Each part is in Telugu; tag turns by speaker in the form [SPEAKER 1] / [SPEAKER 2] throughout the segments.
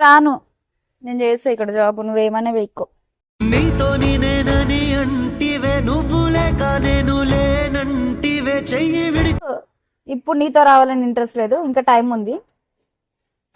[SPEAKER 1] రాను, నేను చేస్తా ఇక్కడ జాబ్, నువ్వేమన్నా వెయ్యకో.
[SPEAKER 2] నీతో నేనని అంటివే, నువ్వు లేక నేను లేనంటివే, చెయ్యి విడి.
[SPEAKER 1] ఇప్పుడు నీతో రావాలని ఇంట్రెస్ట్ లేదు, ఇంకా టైం ఉంది.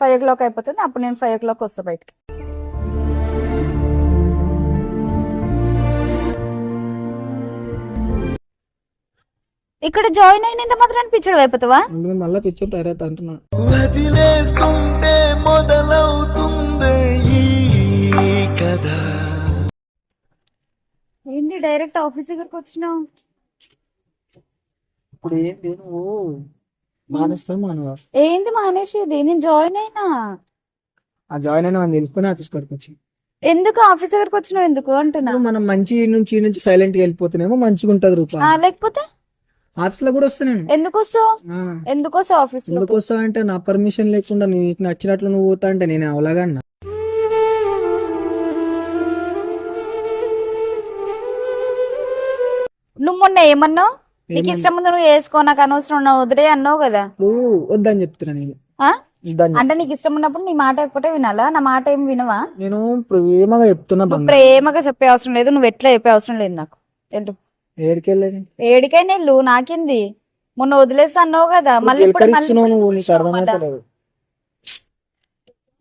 [SPEAKER 1] 5 o'clock అయిపోతుంది, అప్పుడు నేను 5 o'clock వస్తా బయటికి. ఇక్కడ జాయిన్ అయినంత మాత్రం పిచ్చడు అయిపోతావా?
[SPEAKER 3] మళ్ళీ పిచ్చర్ తయారైతే అంటున్నా.
[SPEAKER 2] వదిలేస్తుంటే మొదలవుతుంది ఈ కథ.
[SPEAKER 1] ఏంటి డైరెక్ట్ ఆఫీస్ దగ్గరకు వచ్చినావు?
[SPEAKER 3] ఇప్పుడు ఏంటి నువ్వు మానేస్తావు మానవా?
[SPEAKER 1] ఏంది మానేసేది? నేను జాయిన్ అయినా.
[SPEAKER 3] ఆ జాయిన్ అయినా మనం తెలుసుకుని ఆఫీస్ కాడికి వచ్చి
[SPEAKER 1] ఎందుకు ఆఫీస్ దగ్గరకు వచ్చినావు ఎందుకు అంటున్నా.
[SPEAKER 3] మనం మంచి నుంచి సైలెంట్ గా వెళ్ళిపోతున్నామో మంచిగా ఉంటది రూపా.
[SPEAKER 1] లేకపోతే
[SPEAKER 3] ఆఫీస్ లో కూడా వస్తా నేను.
[SPEAKER 1] ఎందుకు వస్తావు? ఎందుకు వస్తావు ఆఫీస్?
[SPEAKER 3] ఎందుకు వస్తావు అంటే నా పర్మిషన్ లేకుండా నీకు నచ్చినట్లు నువ్వు పోతా అంటే నేను అవలాగా అన్నా.
[SPEAKER 1] నువ్వు మొన్న ఏమన్నావు? నీకు ఇష్టం ముందు నువ్వు వేసుకో, నాకు అనవసరం, ఉన్నావు వదిలే అన్నావు కదా.
[SPEAKER 3] నువ్వు వద్దని చెప్తున్నా నేను.
[SPEAKER 1] అంటే నీకు ఇష్టం ఉన్నప్పుడు నీ మాట ఒకటే వినాలా? నా మాట ఏం వినవా?
[SPEAKER 3] నేను ప్రేమగా చెప్తున్నా.
[SPEAKER 1] ప్రేమగా చెప్పే అవసరం లేదు, నువ్వు ఎట్లా చెప్పే అవసరం లేదు నాకు. వెళ్ళు.
[SPEAKER 3] ఏడికెళ్ళేది?
[SPEAKER 1] ఏడికైనా వెళ్ళు, నాకింది. మొన్న వదిలేస్తా అన్నావు కదా, మళ్ళీ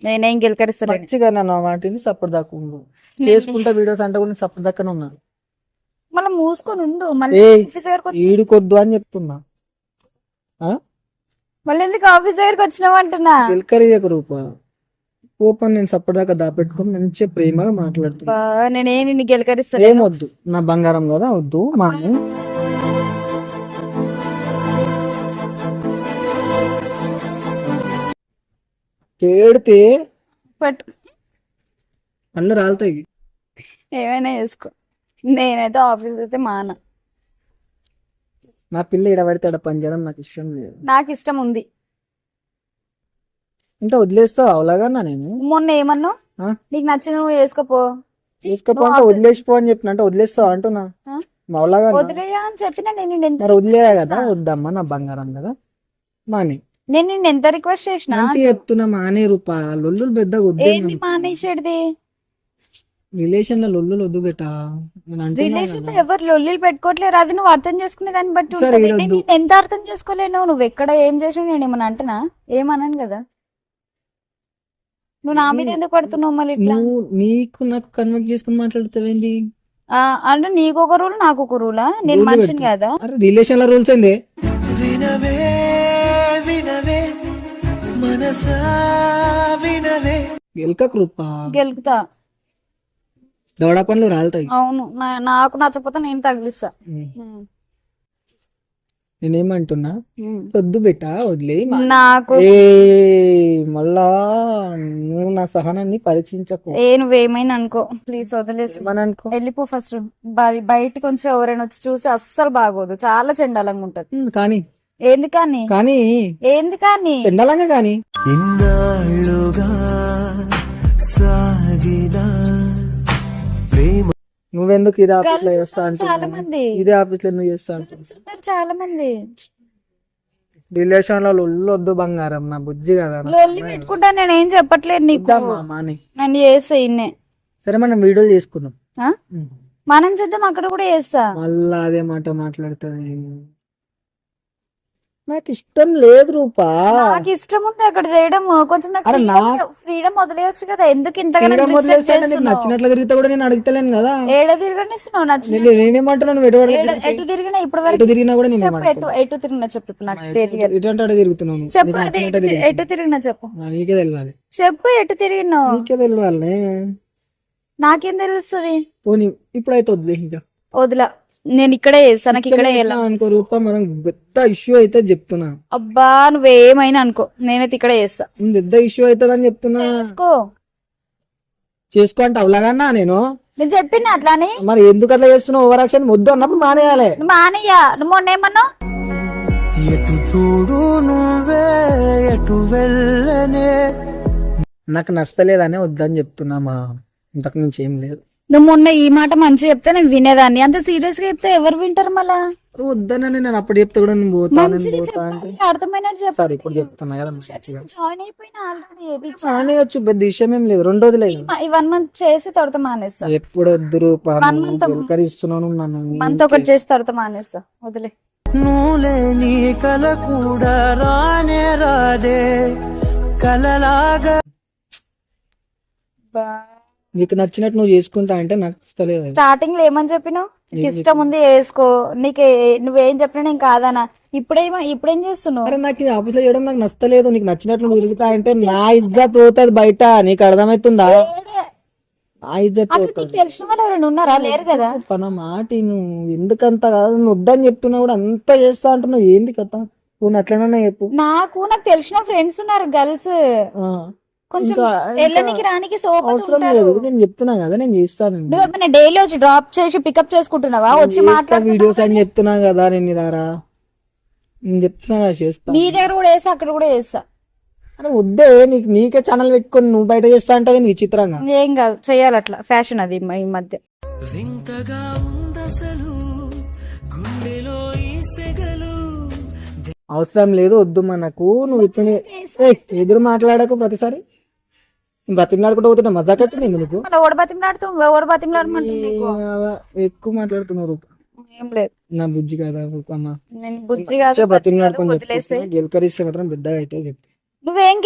[SPEAKER 1] నేనేం గెలకరిస్తాను.
[SPEAKER 3] మంచిగా నా మాటని సపోర్ట్ దాకా ఉండు. చేసుకుంటా వీడియోస్ అంటే కూడా సపోర్ట్ దాకానే ఉన్నా.
[SPEAKER 1] మళ్ళీ మూసుకొని ఉండు. మళ్ళీ
[SPEAKER 3] ఈడుకొద్దు అని చెప్తున్నా.
[SPEAKER 1] మళ్ళీ ఎందుకు ఆఫీస్ దగ్గరకు వచ్చినావు అంటున్నా.
[SPEAKER 3] గెలకరి రూపా ఓపెన్ నేను సపోర్ట్ దాకా దాపెట్టుకొని మంచిగా ప్రేమగా మాట్లాడుతున్నా.
[SPEAKER 1] నేనే నిన్ను గెలకరిస్తా.
[SPEAKER 3] ఏం వద్దు, నా బంగారం కదా వద్దు. మా ఏడితే
[SPEAKER 1] పట్టు
[SPEAKER 3] అన్నీ రాలుతాయి.
[SPEAKER 1] ఏమైనా చేసుకో, నేనైతే ఆఫీస్ అయితే మాన.
[SPEAKER 3] నా పిల్ల ఇడబడితే ఆడ పని చేయడం నాకు ఇష్టం లేదు.
[SPEAKER 1] నాకు ఇష్టం ఉంది.
[SPEAKER 3] అంటే వదిలేస్తావు అవలాగా నేను.
[SPEAKER 1] మొన్న ఏమన్నావు? నీకు నచ్చింది నువ్వు వేసుకోపో.
[SPEAKER 3] తీసుకోపో అంటే వదిలేసిపో అని చెప్పిన. అంటే వదిలేస్తావు అంటున్నా. అవలాగా
[SPEAKER 1] వదిలేయా అని చెప్పినా నేను.
[SPEAKER 3] మరి వదిలేయా కదా, వద్దమ్మా నా బంగారం కదా మానే.
[SPEAKER 1] నేను నిన్ను ఎంత రిక్వెస్ట్ చేసినా
[SPEAKER 3] చెప్తున్నా మానే రూపా. లొల్లులు పెద్దగా వద్దు.
[SPEAKER 1] మానేసేది
[SPEAKER 3] రిలేషన్ లో లొల్లులు వద్దు బెటా.
[SPEAKER 1] రిలేషన్ లో ఎవరు లొల్లులు పెట్టుకోవట్లేరు. అది నువ్వు అర్థం చేసుకునే దాన్ని బట్టి నేను ఎంత అర్థం చేసుకోలేను. నువ్వు ఎక్కడ ఏం చేసినా నేను ఏమన్నా అంటున్నా? ఏమన్నాను కదా. నువ్వు నా మీద ఎందుకు పడుతున్నావు మళ్ళీ ఇట్లా?
[SPEAKER 3] నీకు నాకు కన్వర్ట్ చేసుకుని మాట్లాడుతావేంది?
[SPEAKER 1] అంటే నీకు ఒక రూల్ నాకు ఒక రూలా? నేను మనిషిని కదా.
[SPEAKER 3] రిలేషన్ లో రూల్స్ ఏంది?
[SPEAKER 2] వినవే వినవే మనసా వినవే.
[SPEAKER 3] గెలకకు రూపా.
[SPEAKER 1] గెలుకుతా.
[SPEAKER 3] దవడ పనులు రాలుతాయి.
[SPEAKER 1] అవును, నాకు నచ్చకపోతే నేను తగిలిస్తా.
[SPEAKER 3] నేనేమంటున్నా, వద్దు బెట్టా వదిలే.
[SPEAKER 1] నాకు
[SPEAKER 3] మళ్ళా నువ్వు నా సహనాన్ని పరీక్షించకు.
[SPEAKER 1] నువ్వేమైనా అనుకో ప్లీజ్, వదిలేసి
[SPEAKER 3] అనుకో.
[SPEAKER 1] వెళ్ళిపో ఫస్ట్. బయటకు కొంచెం ఎవరైనా వచ్చి చూసి అస్సలు బాగోదు, చాలా చండాలంగా ఉంటది.
[SPEAKER 3] కానీ
[SPEAKER 1] ఏంది కానీ?
[SPEAKER 3] కానీ
[SPEAKER 1] ఏంది కానీ?
[SPEAKER 3] చండాలంగా కానీ.
[SPEAKER 2] ఇన్నాళ్ళుగా సాగినా ప్రేమ.
[SPEAKER 3] నువ్వెందుకు ఇదే ఆఫీస్ లో చేస్తా అంటే?
[SPEAKER 1] చాలా మంది
[SPEAKER 3] ఇదే ఆఫీస్ లో నువ్వు చేస్తా అంటే
[SPEAKER 1] చాలా మంది.
[SPEAKER 3] రిలేషన్ లో లొల్లు వద్దు బంగారం, నా బుజ్జి కదా.
[SPEAKER 1] లొల్లి పెట్టుకుంటా నేను ఏం చెప్పట్లేదు నీకు. నన్ను చేస్తా ఇన్నే.
[SPEAKER 3] సరే మనం వీడియోలు చేసుకుందాం.
[SPEAKER 1] మనం చేద్దాం, అక్కడ కూడా చేస్తా.
[SPEAKER 3] మళ్ళా అదే మాట మాట్లాడుతుంది. నాకు ఇష్టం లేదు రూపా.
[SPEAKER 1] నాకు ఇష్టం ఉంది అక్కడ చేయడం. కొంచెం ఫ్రీడమ్ వదిలేయచ్చు కదా. ఎందుకు ఇంతగా
[SPEAKER 3] నచ్చినట్లు తిరిగితే కూడా నేను అడుగుతలేను కదా.
[SPEAKER 1] ఏడ తిరగనిస్తున్నావు?
[SPEAKER 3] నేనేమంటున్నాను
[SPEAKER 1] ఎటు తిరిగినా ఇప్పుడు వరకు
[SPEAKER 3] తిరిగినా కూడా
[SPEAKER 1] ఎటు తిరిగినా చెప్పు. నాకు తెలియదు.
[SPEAKER 3] ఇటు తిరుగుతున్నాను.
[SPEAKER 1] చెప్పు ఎటు తిరిగినా చెప్పు.
[SPEAKER 3] నీకే తెలియాలి.
[SPEAKER 1] చెప్పు ఎటు తిరిగినావు.
[SPEAKER 3] నీకే తెలియాలి.
[SPEAKER 1] నాకేం తెలుస్తుంది?
[SPEAKER 3] పోనీ ఇప్పుడైతే వదిలే. ఇంకా
[SPEAKER 1] వదిలా. నేను ఇక్కడే చేస్తా. నాకు ఇక్కడే
[SPEAKER 3] అనుకో రూపా. మనం పెద్ద ఇష్యూ అయితే చెప్తున్నా.
[SPEAKER 1] అబ్బా నువ్వేమైనా అనుకో, నేనైతే ఇక్కడే చేస్తా.
[SPEAKER 3] పెద్ద ఇష్యూ అవుతుంది అని చెప్తున్నా. చేసుకో అంటే అవలాగన్నా నేను
[SPEAKER 1] చెప్పిన అట్లానే.
[SPEAKER 3] మరి ఎందుకు అట్లా చేస్తున్నావు? ఓవర్ యాక్షన్ వద్దు అన్నప్పుడు మానేయాలి.
[SPEAKER 1] మానేయా. నువ్వు మొన్న ఏమన్నావు?
[SPEAKER 2] ఎటు చూడు నువ్వే ఎటు వెళ్ళనే.
[SPEAKER 3] నాకు నచ్చలేదనే వద్దని చెప్తున్నామా, ఇంతకు నుంచి ఏం లేదు.
[SPEAKER 1] నువ్వు మొన్న ఈ మాట మంచిగా చెప్తే నేను వినేదాన్ని. అంత సీరియస్ గా చెప్తే ఎవరు వింటారు? మళ్ళా
[SPEAKER 3] వద్దనని నేను అప్పుడు చెప్తే కూడా నేను పోతా
[SPEAKER 1] మంచిగా
[SPEAKER 3] పోతా అంటే
[SPEAKER 1] చెప్పాలి, అర్థమైనట్టు
[SPEAKER 3] సరే
[SPEAKER 1] చెప్పాలి.
[SPEAKER 3] ఇప్పుడు చెప్తున్నా కదా మంచిగా
[SPEAKER 1] జాయిన్ అయిపోయినా ఆల్రెడీ
[SPEAKER 3] మానేయచ్చు, పెద్ద విషయం ఏం లేదు. 2 రోజులే కదా.
[SPEAKER 1] ఈ 1 మంత్ చేసి తర్వాత మానేస్తా.
[SPEAKER 3] ఎప్పుడు వద్దురు
[SPEAKER 1] One month.
[SPEAKER 3] గెలకరిస్తున్నాను నన్ను.
[SPEAKER 1] మంత్ ఒకటి చేసి తర్వాత మానేస్తా, వదిలే.
[SPEAKER 2] నువ్వులే నీ కల కూడా రానే రాదే కలలాగా. నీకు నచ్చినట్టు నువ్వు చేసుకుంటా అంటే నాకు ఇస్తలేదు అది.
[SPEAKER 1] స్టార్టింగ్ లో ఏమని చెప్పినావు? నీకు ఇష్టం ఉంది వేసుకో, నీకు నువ్వేం చెప్పినా నేను కాదనా. ఇప్పుడేం చేస్తున్నావు?
[SPEAKER 3] అరే నాకు ఇది ఆఫీస్ లో చేయడం నాకు నచ్చలేదు. నీకు నచ్చినట్లు నువ్వు తిరుగుతా అంటే నా ఇజ్జత్ పోతుంది బయట. నీకు అర్థమవుతుందా? నా ఇజ్జత్
[SPEAKER 1] అసలు నీకు తెలిసిన వాళ్ళు ఎవరైనా ఉన్నారా? లేరు కదా.
[SPEAKER 3] పన మాట నువ్వు ఎందుకంత కాదు, నువ్వు వద్దని చెప్తున్నా కూడా అంత చేస్తా అంటున్నావు. ఏంది కథ? నువ్వు అట్లనే చెప్పు.
[SPEAKER 1] నాకు తెలిసిన ఫ్రెండ్స్ ఉన్నారు గర్ల్స్,
[SPEAKER 3] ఆ,
[SPEAKER 1] కొంచెం
[SPEAKER 3] ఇంకా
[SPEAKER 1] వెళ్ళనికి రానికి సోపతి
[SPEAKER 3] అవసరం
[SPEAKER 1] ఉంటారు.
[SPEAKER 3] లేదు, నేను చెప్తున్నా కదా, నేను చేస్తాను.
[SPEAKER 1] నువ్వేమైనా డైలీ వచ్చి డ్రాప్ చేసి పికప్ చేసుకుంటున్నావా? వచ్చి
[SPEAKER 3] వీడియోస్ అని
[SPEAKER 1] మాట్లాడుతున్నా.
[SPEAKER 3] చెప్తున్నా కదా నేను ఇదారా, నేను చెప్తున్నా కదా చేస్తా.
[SPEAKER 1] నీ దగ్గర కూడా వేస్తా, అక్కడ కూడా వేస్తా.
[SPEAKER 3] అరే వద్దే, నీకే ఛానల్ పెట్టుకొని నువ్వు బయట చేస్తా అంటే విచిత్రంగా.
[SPEAKER 1] ఏం కాదు, చెయ్యాలి అట్లా. ఫ్యాషన్ అది ఈ మధ్య.
[SPEAKER 2] వింతగా ఉందసలు గుండెలో ఈ సెగలు.
[SPEAKER 3] అవసరం లేదు, వద్దు మనకు. నువ్వు ఇప్పుడు ఎదురు మాట్లాడకు ప్రతిసారి. బతిమలాడుకుంటూ పోతున్నా, మజాక్ అవుతుంది నీకు.
[SPEAKER 1] ఓడ బతిమలాడమంటుంది నీకు.
[SPEAKER 3] ఎక్కువ మాట్లాడుతున్నారు.
[SPEAKER 1] ఏం లేదు,
[SPEAKER 3] నా బుజ్జి కదా అమ్మ.
[SPEAKER 1] నేను బుద్ధి కాదు,
[SPEAKER 3] బతిమలాడుకొని
[SPEAKER 1] వదిలేస్తే.
[SPEAKER 3] గెలకరిస్తే మాత్రం పెద్దగా అయితే చెప్పు.
[SPEAKER 1] నువ్వేం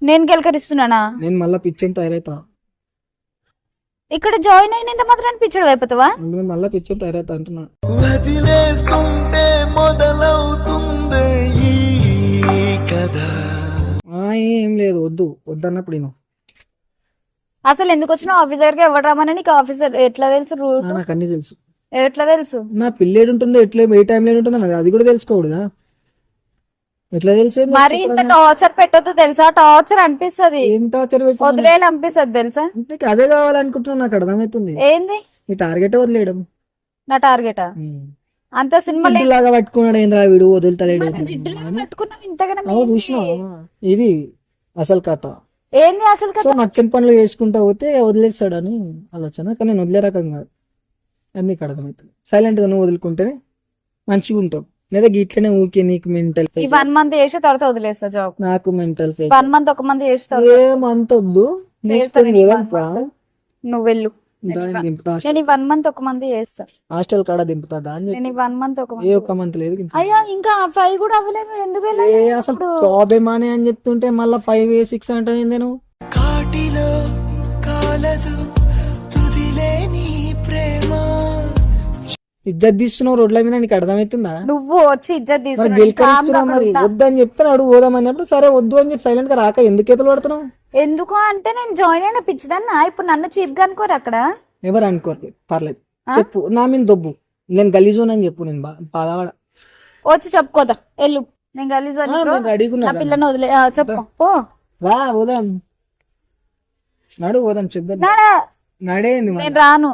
[SPEAKER 1] నేను గెలకరిస్తున్నానా?
[SPEAKER 3] నేను మళ్ళీ పిచ్చని తయారైతా.
[SPEAKER 1] ఇక్కడ జాయిన్ అయినంత మాత్రం పిచ్చడు అయిపోతావా?
[SPEAKER 3] నేను మళ్ళీ పిచ్చని తయారైతా అంటున్నా.
[SPEAKER 2] వదిలేస్తుంటే మొదలవుతుంది ఈ కథ.
[SPEAKER 3] ఏం లేదు, వద్దు వద్దన్నప్పుడు నేను
[SPEAKER 1] అసలు ఎందుకు వచ్చినావు ఆఫీస్ దగ్గరికి? ఎవరు రమ్మని నీకు ఆఫీసర్ ఎట్లా తెలుసు? రూట్
[SPEAKER 3] నాకు అన్ని తెలుసు.
[SPEAKER 1] ఎట్లా తెలుసు?
[SPEAKER 3] నా పిల్లేడు ఉంటుందో ఎట్లా ఏ టైంలో ఉంటుందో అది కూడా తెలుసుకోకూడదా? ఎట్లా తెలిసేది?
[SPEAKER 1] మరి ఇంత టార్చర్ పెట్టొద్దు తెలుసా? టార్చర్ అనిపిస్తది,
[SPEAKER 3] ఏం టార్చర్
[SPEAKER 1] వదిలేయాలి అనిపిస్తది తెలుసా?
[SPEAKER 3] నీకు అదే కావాలనుకుంటున్నా, నాకు అర్థమవుతుంది.
[SPEAKER 1] ఏంది
[SPEAKER 3] నీ టార్గెట్ వదిలేయడం.
[SPEAKER 1] నా టార్గెటా? అంత సినిమా
[SPEAKER 3] లాగా పట్టుకున్నాడు ఏంద్రా వీడు, వదులుతలేడు.
[SPEAKER 1] పెట్టుకున్నావు ఇంతగానే.
[SPEAKER 3] చూసినావా? ఇది అసలు కథ.
[SPEAKER 1] ఏంది అసలు
[SPEAKER 3] సో నచ్చని పనులు చేసుకుంటా పోతే వదిలేస్తాడని ఆలోచన, కానీ నేను వదిలే రకం కాదు. అది నీకు అర్థమవుతుంది. సైలెంట్ గా నువ్వు వదులుకుంటేనే మంచిగా ఉంటావు. లేదా గిట్లనే ఊకే నీకు మెంటల్.
[SPEAKER 1] ఈ 1 మంత్ చేసి తర్వాత వదిలేస్తా జాబ్.
[SPEAKER 3] నాకు మెంటల్
[SPEAKER 1] 1 మంత్ ఒక మంత్ చేస్తా.
[SPEAKER 3] ఏమంత వద్దు,
[SPEAKER 1] నువ్వు వెళ్ళు. నేను ఈ 1 మంత్ ఒక మంత్ చేస్తా.
[SPEAKER 3] హాస్టల్ కాడ దింపుతా దాన్ని.
[SPEAKER 1] నేను ఈ 1 మంత్ ఒక
[SPEAKER 3] ఏ ఒక్క మంత్ లేదు.
[SPEAKER 1] అయ్యా ఇంకా 5 కూడా అవ్వలేదు, ఎందుకు
[SPEAKER 3] అసలు ప్రాబ్లమ్ అని అని చెప్తుంటే మళ్ళీ 5 6 అంటే నేను
[SPEAKER 2] కాటిలో కాలదు తుదిలే నీ ప్రేమ.
[SPEAKER 3] ఇజ్జత్ తీస్తున్నావు రోడ్ల మీద, నీకు అర్థమవుతుందా?
[SPEAKER 1] నువ్వు వచ్చి ఇజ్జత్
[SPEAKER 3] గెలికరిస్తున్నావు. మరి వద్దని చెప్తున్నాడు, పోదాం అన్నప్పుడు సరే వద్దు అని చెప్పి సైలెంట్ గా రాక ఎందుకు ఎత్తులు పడుతున్నావు?
[SPEAKER 1] ఎందుకు అంటే నేను జాయిన్ అయిన పిచ్చిదన్నా. ఇప్పుడు నన్ను చీప్ గా అనుకోరు అక్కడ.
[SPEAKER 3] ఎవరు అనుకోరు, పర్లేదు చెప్పు. నా మీద దొబ్బు, నేను గలీజోన్ అని చెప్పు. నేను బాధపడ
[SPEAKER 1] వచ్చి చెప్పుకోదా ఎల్లు. నేను గలీజోన్ నా పిల్లని వదిలే చెప్పు పో.
[SPEAKER 3] రా పోదాం, నడు పోదాం చెప్దాం. నడేంది
[SPEAKER 1] నేను రాను,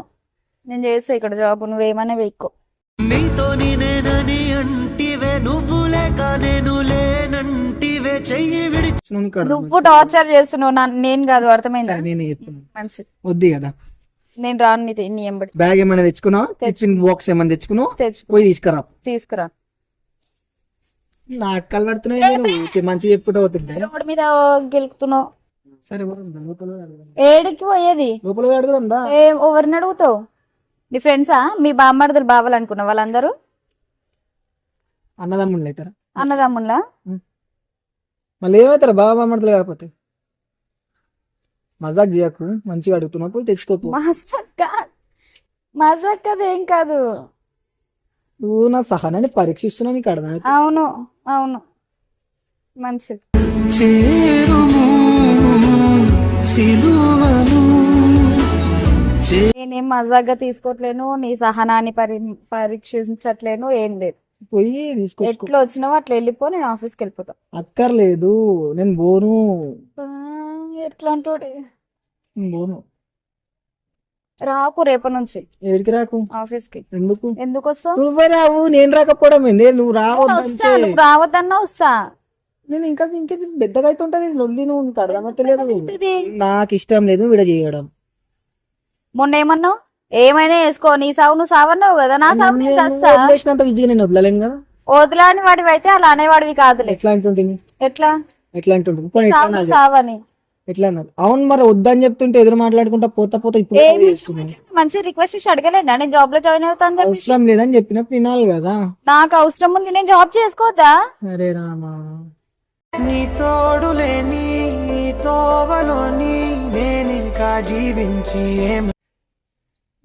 [SPEAKER 1] నేను చేస్తా ఇక్కడ జాబ్. నువ్వేమన్నా వెయ్యో.
[SPEAKER 2] నీతో నేనని అంటివే, నువ్వు లేక నేను లేనంటివే, చెయ్యి విడిచి.
[SPEAKER 1] నువ్వు టార్చర్ చేస్తున్నావు, నేను కాదు. అర్థమైందా?
[SPEAKER 3] నేను చెప్తున్నా
[SPEAKER 1] మంచి
[SPEAKER 3] వద్దు కదా.
[SPEAKER 1] నేను రాను నీ ఎంబడి.
[SPEAKER 3] బ్యాగ్ ఏమైనా తెచ్చుకున్నావు? టిఫిన్ బాక్స్ ఏమైనా తెచ్చుకున్నావు? పోయి తీసుకురా. నా అక్కలు పడుతున్నాయి, నేను మంచిగా చెప్పుకుంటూ పోతుంటే
[SPEAKER 1] రోడ్ మీద గెలుపుతున్నావు.
[SPEAKER 3] సరే
[SPEAKER 1] ఏడికి పోయేది?
[SPEAKER 3] లోపల అడుగుదా?
[SPEAKER 1] ఎవరిని అడుగుతావు? నీ ఫ్రెండ్సా? మీ బామ్మర్దులు బావాలు అనుకున్నా వాళ్ళందరూ?
[SPEAKER 3] అన్నదమ్ముళ్ళు అవుతారా?
[SPEAKER 1] అన్నదమ్ముళ్ళా?
[SPEAKER 3] మళ్ళీ ఏమవుతారా బాబా బామ్మర్దులు కాకపోతే? మజాక్ చేయకు, మంచిగా అడుగుతున్నప్పుడు తెచ్చుకోపు.
[SPEAKER 1] మజాక్ అదేం కాదు.
[SPEAKER 3] నువ్వు నా సహనాన్ని పరీక్షిస్తున్నావు, నీకు అర్థమవుతుంది.
[SPEAKER 1] అవును అవును, మంచిది. నేనేం మజాగా తీసుకోవట్లేను, నీ సహనాన్ని పరీక్షించట్లేను, ఏం లేదు.
[SPEAKER 3] పోయి తీసుకో.
[SPEAKER 1] ఎట్లా వచ్చినావో అట్లా వెళ్ళిపో, నేను ఆఫీస్కి వెళ్ళిపోతా.
[SPEAKER 3] అక్కర్లేదు, నేను పోను.
[SPEAKER 1] ఎట్లా అంటోడి
[SPEAKER 3] పోను.
[SPEAKER 1] రాకు రేపటి నుంచి.
[SPEAKER 3] ఏడికి రాకు?
[SPEAKER 1] ఆఫీస్ కి.
[SPEAKER 3] ఎందుకు
[SPEAKER 1] వస్తావు?
[SPEAKER 3] నువ్వే రావు, నేను రాకపోవడం ఏంది? నువ్వు రావద్దంటే
[SPEAKER 1] రావద్దన్నా వస్తా.
[SPEAKER 3] నేను ఇంకా పెద్దగా అయితే ఉంటది లొల్లి. నువ్వు నీకు అర్థమవుతలేదు. నాకు ఇష్టం లేదు విడ చేయడం.
[SPEAKER 1] మొన్న ఏమన్నావు? ఏమైనా వేసుకో, నీ సావు నువ్వు సావన్నావు కదా, నా సావు నేను చస్తా.
[SPEAKER 3] వదిలేసినంత విజయ్ నేను వదలలేను కదా.
[SPEAKER 1] వదిలాని వాడివి అయితే అలా అనేవాడివి కాదులే.
[SPEAKER 3] ఎట్లా అంటుంటుంది,
[SPEAKER 1] ఎట్లా
[SPEAKER 3] ఎట్లా అంటుంటుంది, పోనీ ఎట్లా
[SPEAKER 1] సావు
[SPEAKER 3] అన్నది?
[SPEAKER 1] సావని
[SPEAKER 3] ఎట్లా అన్నారు? అవును మరి వద్దని చెప్తుంటే ఎదురు మాట్లాడుకుంటా పోతా పోతా ఇప్పుడు
[SPEAKER 1] ఏమి
[SPEAKER 3] చేసుకున్నాను.
[SPEAKER 1] మంచి రిక్వెస్ట్ చేసి అడగలేనా నేను జాబ్ లో జాయిన్ అవుతాను చెప్పి?
[SPEAKER 3] అవసరం లేదని చెప్పినప్పుడు వినాలి కదా.
[SPEAKER 1] నాకు అవసరం ఉంది, నేను జాబ్ చేసుకోవద్దా?
[SPEAKER 3] అరే రామా,
[SPEAKER 2] నీ తోడు లేని తోవలోని నేనింకా జీవించి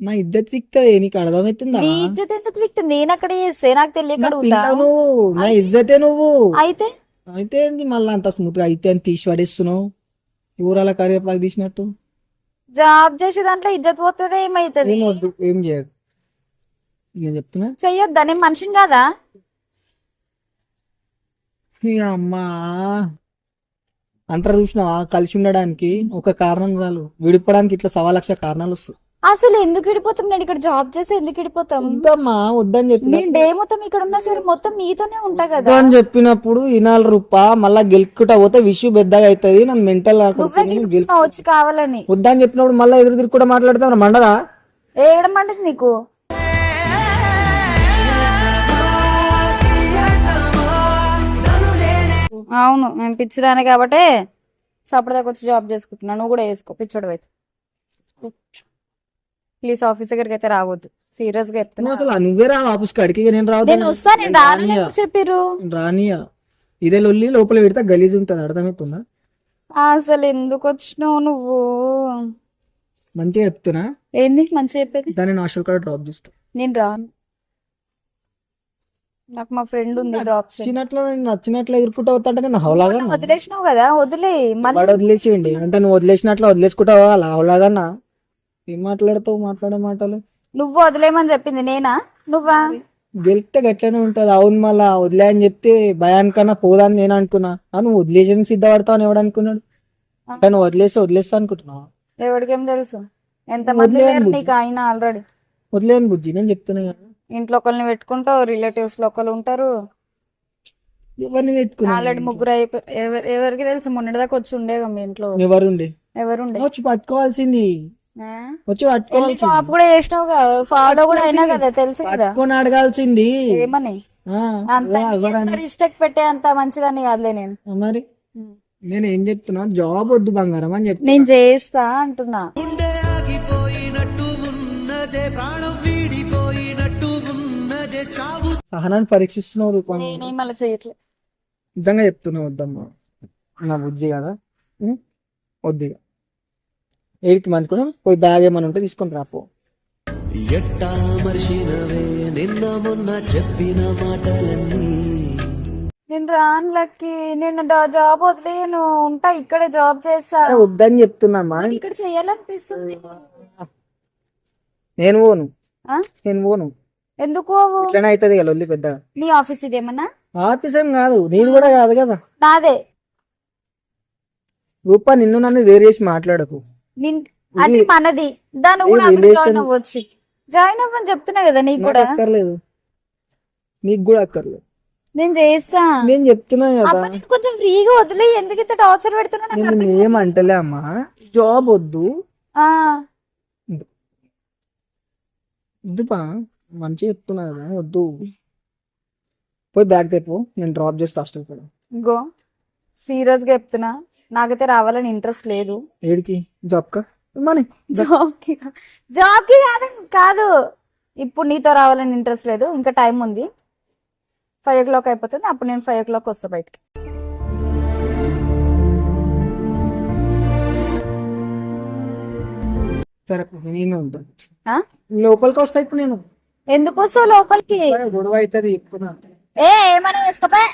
[SPEAKER 3] నా ఇజ్జత్ తిక్తది, నీకు అర్థమవుతుందా?
[SPEAKER 1] నీ ఇజ్జత్ ఎందుకు విక్తుంది? నేను అక్కడ చేస్తే నాకు తెలియక
[SPEAKER 3] నా
[SPEAKER 1] అడుగుతా.
[SPEAKER 3] పిల్ల నువ్వు, నా ఇజ్జతే నువ్వు.
[SPEAKER 1] అయితే
[SPEAKER 3] అయితే ఏంది మళ్ళీ అంత స్మూత్ గా అయితే అని తీసి పడేస్తున్నావు, ఊరాల కరివేపాకు తీసినట్టు.
[SPEAKER 1] జాబ్ చేసే దాంట్లో ఇజ్జత్ పోతుంది, ఏమైతుంది?
[SPEAKER 3] ఏం వద్దు, ఏం చేయదు, నేను చెప్తున్నా.
[SPEAKER 1] చెయ్యొద్దా? నేను మనిషిని కాదా?
[SPEAKER 3] ఈ అమ్మా అంటారు చూసినావా, కలిసి ఉండడానికి ఒక కారణం చాలు, విడిపోవడానికి ఇట్లా 1,00,000 కారణాలు వస్తాయి.
[SPEAKER 1] అసలు ఎందుకు ఇడిపోతాం? నేను ఇక్కడ జాబ్ చేసి ఎందుకు ఇడిపోతాం?
[SPEAKER 3] వద్దమ్మా, వద్దని చెప్పి
[SPEAKER 1] నేను డే మొత్తం ఇక్కడ ఉన్నా సరే మొత్తం నీతోనే ఉంటా కదా.
[SPEAKER 3] అని చెప్పినప్పుడు ఇనాలు రూపా మళ్ళా గెలుకుట పోతే విషయం పెద్దగా అవుతుంది, నన్ను మెంటల్
[SPEAKER 1] నువ్వే గెలుపుతున్నావు వచ్చి కావాలని.
[SPEAKER 3] వద్దని చెప్పినప్పుడు మళ్ళీ ఎదురు తిరిగి కూడా మాట్లాడతాం, మండదా?
[SPEAKER 1] ఏడమంటది నీకు? అవును, నేను పిచ్చిదానే కాబట్టి సపరేట్గా వచ్చి జాబ్ చేసుకుంటున్నా. నువ్వు కూడా వేసుకో, పిచ్చోడు అయితే. ప్లీజ్ ఆఫీస్ దగ్గరికి అయితే రావద్దు, సీరియస్ గా చెప్తున్నా.
[SPEAKER 3] అసలు నువ్వే రా ఆఫీస్ కాడికి, నేను రావద్దు.
[SPEAKER 1] నేను వస్తా, నేను రాని చెప్పిర్రు.
[SPEAKER 3] రానియా, ఇదే లొల్లి లోపల పెడితే గలీజ్ ఉంటది, అర్థమవుతుందా?
[SPEAKER 1] అసలు ఎందుకు వచ్చినావు నువ్వు?
[SPEAKER 3] మంచిగా చెప్తున్నా.
[SPEAKER 1] ఏంది మంచిగా చెప్పేది?
[SPEAKER 3] దాన్ని హాస్టల్ కాడ డ్రాప్ చేస్తా.
[SPEAKER 1] నేను రాను, నాకు మా ఫ్రెండ్ ఉంది డ్రాప్
[SPEAKER 3] నచ్చినట్లు ఎదుర్కొంటా అవుతా నేను హౌలాగా
[SPEAKER 1] వదిలేసినావు కదా, వదిలే
[SPEAKER 3] వాడు వదిలేసేయండి అంటే నువ్వు వదిలేసినట్లు వదిలేసుకుంటావా అలా హౌలాగా? ఏం మాట్లాడతావు, మాట్లాడే మాటలు?
[SPEAKER 1] నువ్వు వదిలేమని చెప్పింది నేనా నువ్వా?
[SPEAKER 3] గెలిస్తే గట్లనే ఉంటది. అవును మళ్ళా వదిలే అని చెప్తే భయానికన్నా పోదాన్ని నేను అనుకున్నా, నువ్వు వదిలేసి సిద్ధపడతావు అని ఎవడు అనుకున్నాడు? అంటే నువ్వు వదిలేస్తా అనుకుంటున్నావా?
[SPEAKER 1] ఎవరికేం తెలుసు ఎంతమంది లేరు నీకు అయినా ఆల్రెడీ.
[SPEAKER 3] వదిలేను బుజ్జి, నేను చెప్తున్నా కదా.
[SPEAKER 1] ఇంట్లో ఒకరిని పెట్టుకుంటావు, రిలేటివ్స్ లో ఒకరు ఉంటారు,
[SPEAKER 3] ఎవరిని పెట్టుకున్నా?
[SPEAKER 1] ఆల్రెడీ ముగ్గురు అయిపోయి ఎవరికి తెలుసు? మొన్నటిదాకా వచ్చి ఉండేగా మీ ఇంట్లో. ఎవరుండే?
[SPEAKER 3] వచ్చి పట్టుకోవాల్సింది, వచ్చి పట్టుకోవాల్సింది.
[SPEAKER 1] పాప కూడా చేసినావు కదా, ఫాలో కూడా అయినా కదా, తెలుసు కదా.
[SPEAKER 3] పట్టుకొని అడగాల్సింది.
[SPEAKER 1] ఏమని? అంత రిస్ట్రిక్ట్ పెట్టే అంత మంచిదని కాదులే నేను.
[SPEAKER 3] మరి నేను ఏం చెప్తున్నా, జాబ్ వద్దు బంగారం అని చెప్తున్నా.
[SPEAKER 1] నేను చేస్తా అంటున్నా.
[SPEAKER 3] సహనాన్ని పరీక్షిస్తున్నావు రూపా.
[SPEAKER 1] నేనేం అలా చేయట్లేదు,
[SPEAKER 3] నిజంగా చెప్తున్నా. వద్దమ్మా, నా బుద్ధి కదా, వద్దిగా. ఏడికి అనుకున్నాం, పోయి బ్యాగ్ ఏమని ఉంటే తీసుకొని రాపో.
[SPEAKER 4] ఎట్టా మర్చినవే నిన్న మొన్న చెప్పిన మాటలన్నీ.
[SPEAKER 1] నేను రాను లక్కి, నేను జాబ్ వదిలేను, ఉంటా ఇక్కడే జాబ్ చేస్తా.
[SPEAKER 3] వద్దని చెప్తున్నామా,
[SPEAKER 1] ఇక్కడ చేయాలనిపిస్తుంది.
[SPEAKER 3] నేను పోను,
[SPEAKER 1] ఆ?
[SPEAKER 3] నేను పోను.
[SPEAKER 1] ఎందుకు?
[SPEAKER 3] ఇట్లనే అవుతుంది కదా ఒళ్ళు పెద్దగా.
[SPEAKER 1] నీ ఆఫీస్ ఇదేమన్నా?
[SPEAKER 3] ఆఫీస్ ఏం కాదు, నీది కూడా కాదు కదా.
[SPEAKER 1] నాదే.
[SPEAKER 3] రూపా నిన్ను నన్ను వేరు చేసి మాట్లాడకు.
[SPEAKER 1] అది మనది, దాన్ని కూడా జాయిన్ అవ్వచ్చు. జాయిన్ అవ్వని చెప్తున్నా కదా. నీకు కూడా
[SPEAKER 3] అక్కర్లేదు, నీకు కూడా అక్కర్లేదు.
[SPEAKER 1] నేను చేస్తా,
[SPEAKER 3] నేను చెప్తున్నా కదా.
[SPEAKER 1] కొంచెం ఫ్రీగా వదిలే, ఎందుకు ఇంత టార్చర్ పెడుతున్నా?
[SPEAKER 3] నేను ఏమంటలే అమ్మా, జాబ్ వద్దు వద్దుపా, మంచిగా చెప్తున్నా కదా, వద్దు. పోయి బ్యాగ్ తెప్పు, నేను డ్రాప్ చేస్తా హాస్టల్ కూడా.
[SPEAKER 1] గో, సీరియస్ గా చెప్తున్నా, నాకైతే రావాలని ఇంట్రెస్ట్ లేదు.
[SPEAKER 3] ఏడికి? జాబ్ కా మనీ?
[SPEAKER 1] జాబ్ కి కాదు, ఇప్పుడు నీతో రావాలని ఇంట్రెస్ట్ లేదు. ఇంకా టైం ఉంది, 5 o'clock అయిపోతుంది, అప్పుడు నేను 5 o'clock వస్తా బయటికి.
[SPEAKER 3] సరే నేను ఉంటాను, లోపలికి వస్తా ఇప్పుడు. నేను
[SPEAKER 1] ఎందుకు వస్తావు లోపలికి?
[SPEAKER 3] గొడవ అవుతుంది చెప్తున్నా.
[SPEAKER 1] ఏమన్నా వేసుకోపే.